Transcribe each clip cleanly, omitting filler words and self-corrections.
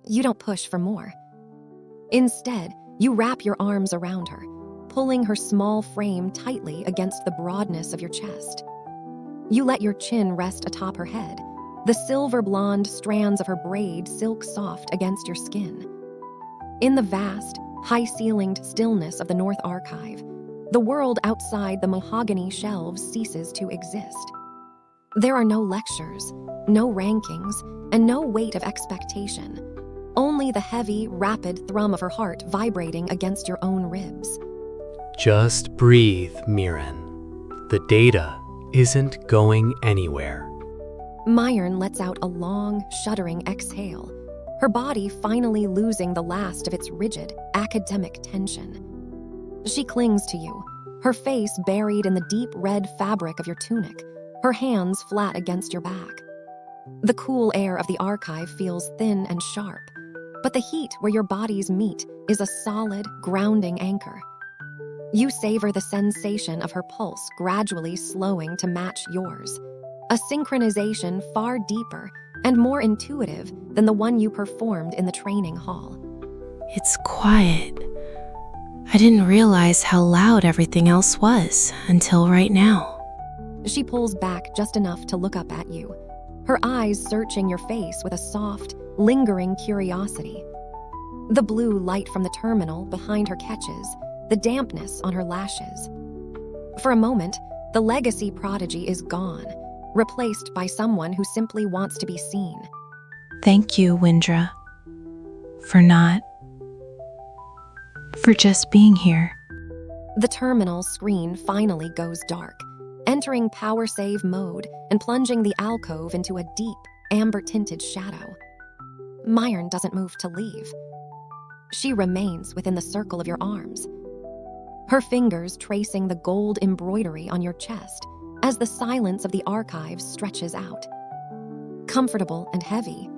You don't push for more. Instead, you wrap your arms around her, pulling her small frame tightly against the broadness of your chest. You let your chin rest atop her head, the silver blonde strands of her braid silk soft against your skin. In the vast, high-ceilinged stillness of the North Archive, the world outside the mahogany shelves ceases to exist. There are no lectures, no rankings, and no weight of expectation. Only the heavy, rapid thrum of her heart vibrating against your own ribs. Just breathe, Mirren. The data isn't going anywhere. Myron lets out a long, shuddering exhale, her body finally losing the last of its rigid, academic tension. She clings to you, her face buried in the deep red fabric of your tunic, her hands flat against your back. The cool air of the archive feels thin and sharp, but the heat where your bodies meet is a solid, grounding anchor. You savor the sensation of her pulse gradually slowing to match yours, a synchronization far deeper and more intuitive than the one you performed in the training hall. It's quiet. I didn't realize how loud everything else was until right now. She pulls back just enough to look up at you, her eyes searching your face with a soft, lingering curiosity. The blue light from the terminal behind her catches the dampness on her lashes. For a moment, the legacy prodigy is gone, replaced by someone who simply wants to be seen. Thank you, Wyndra, for just being here. The terminal screen finally goes dark, entering power save mode and plunging the alcove into a deep, amber-tinted shadow. Myron doesn't move to leave. She remains within the circle of your arms, her fingers tracing the gold embroidery on your chest as the silence of the archives stretches out. Comfortable and heavy,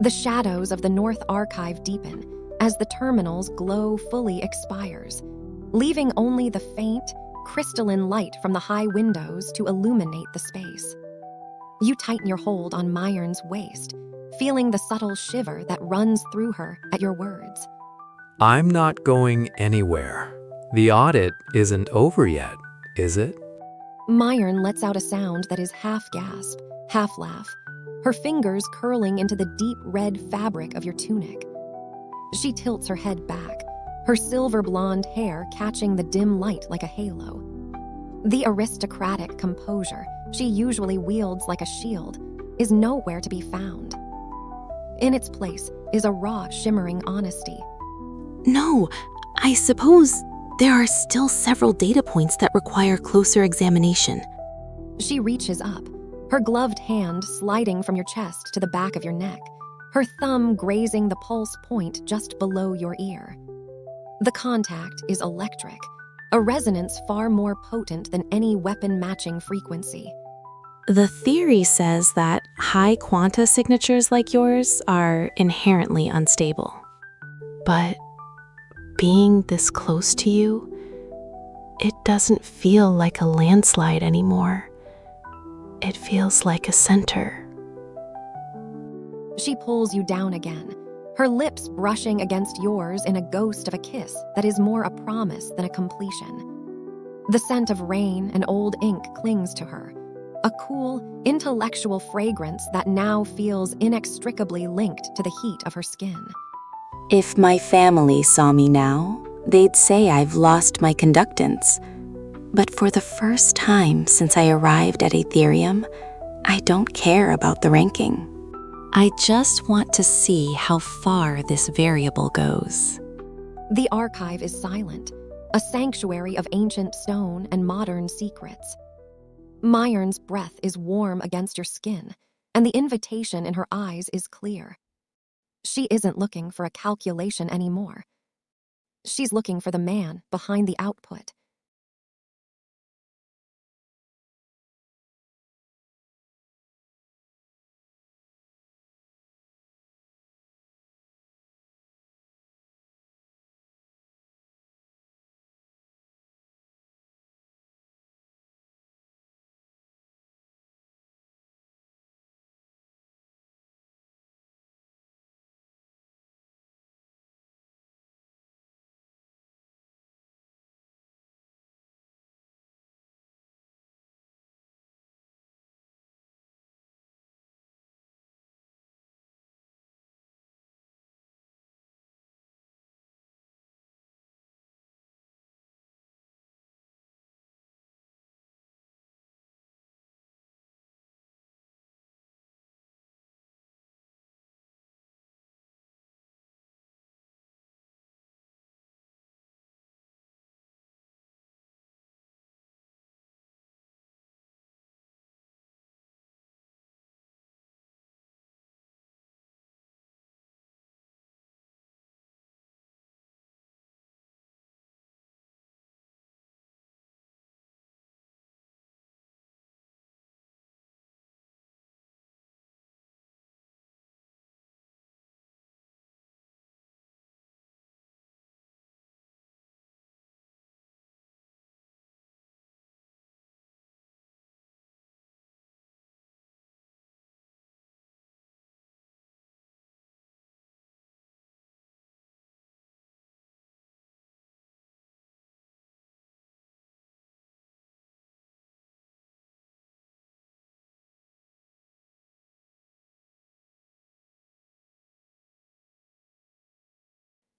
the shadows of the North Archive deepen as the terminal's glow fully expires, leaving only the faint, crystalline light from the high windows to illuminate the space. You tighten your hold on Myron's waist, feeling the subtle shiver that runs through her at your words. I'm not going anywhere. The audit isn't over yet, is it? Myron lets out a sound that is half gasp, half laugh, her fingers curling into the deep red fabric of your tunic. She tilts her head back, her silver blonde hair catching the dim light like a halo. The aristocratic composure she usually wields like a shield is nowhere to be found. In its place is a raw, shimmering honesty. No, I suppose there are still several data points that require closer examination. She reaches up, her gloved hand sliding from your chest to the back of your neck, her thumb grazing the pulse point just below your ear. The contact is electric, a resonance far more potent than any weapon-matching frequency. The theory says that high quanta signatures like yours are inherently unstable. But being this close to you, it doesn't feel like a landslide anymore. It feels like a center. She pulls you down again, her lips brushing against yours in a ghost of a kiss that is more a promise than a completion. The scent of rain and old ink clings to her, a cool, intellectual fragrance that now feels inextricably linked to the heat of her skin. If my family saw me now, they'd say I've lost my conductance. But for the first time since I arrived at ETHERIUM, I don't care about the ranking. I just want to see how far this variable goes. The archive is silent, a sanctuary of ancient stone and modern secrets. Myron's breath is warm against your skin, and the invitation in her eyes is clear. She isn't looking for a calculation anymore. She's looking for the man behind the output.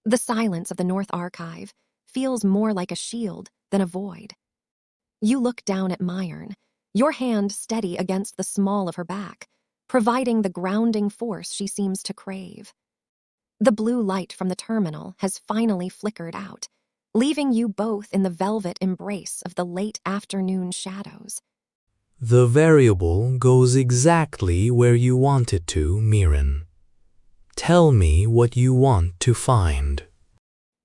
The silence of the North Archive feels more like a shield than a void. You look down at Myron, your hand steady against the small of her back, providing the grounding force she seems to crave. The blue light from the terminal has finally flickered out, leaving you both in the velvet embrace of the late afternoon shadows. The variable goes exactly where you want it to, Mirren. Tell me what you want to find.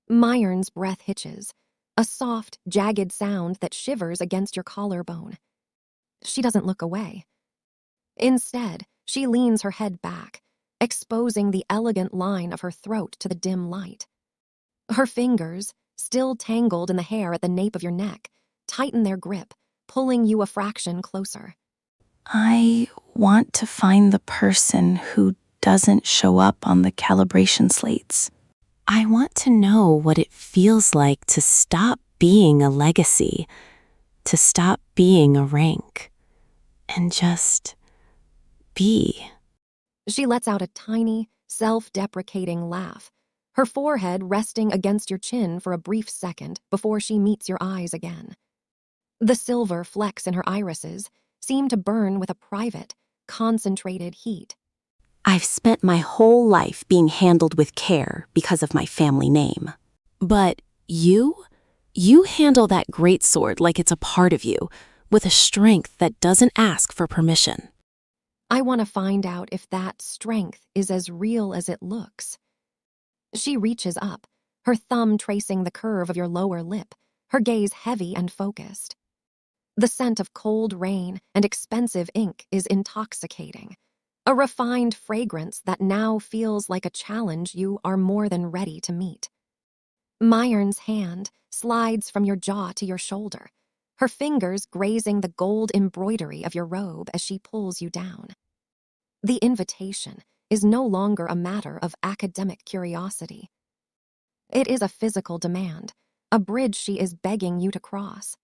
Myron's breath hitches, a soft, jagged sound that shivers against your collarbone. She doesn't look away. Instead, she leans her head back, exposing the elegant line of her throat to the dim light. Her fingers, still tangled in the hair at the nape of your neck, tighten their grip, pulling you a fraction closer. I want to find the person who doesn't show up on the calibration slates. I want to know what it feels like to stop being a legacy, to stop being a rank, and just be. She lets out a tiny, self-deprecating laugh, her forehead resting against your chin for a brief second before she meets your eyes again. The silver flecks in her irises seem to burn with a private, concentrated heat. I've spent my whole life being handled with care because of my family name. But you handle that greatsword like it's a part of you, with a strength that doesn't ask for permission. I want to find out if that strength is as real as it looks. She reaches up, her thumb tracing the curve of your lower lip, her gaze heavy and focused. The scent of cold rain and expensive ink is intoxicating, a refined fragrance that now feels like a challenge you are more than ready to meet. Myron's hand slides from your jaw to your shoulder, her fingers grazing the gold embroidery of your robe as she pulls you down. The invitation is no longer a matter of academic curiosity. It is a physical demand, a bridge she is begging you to cross.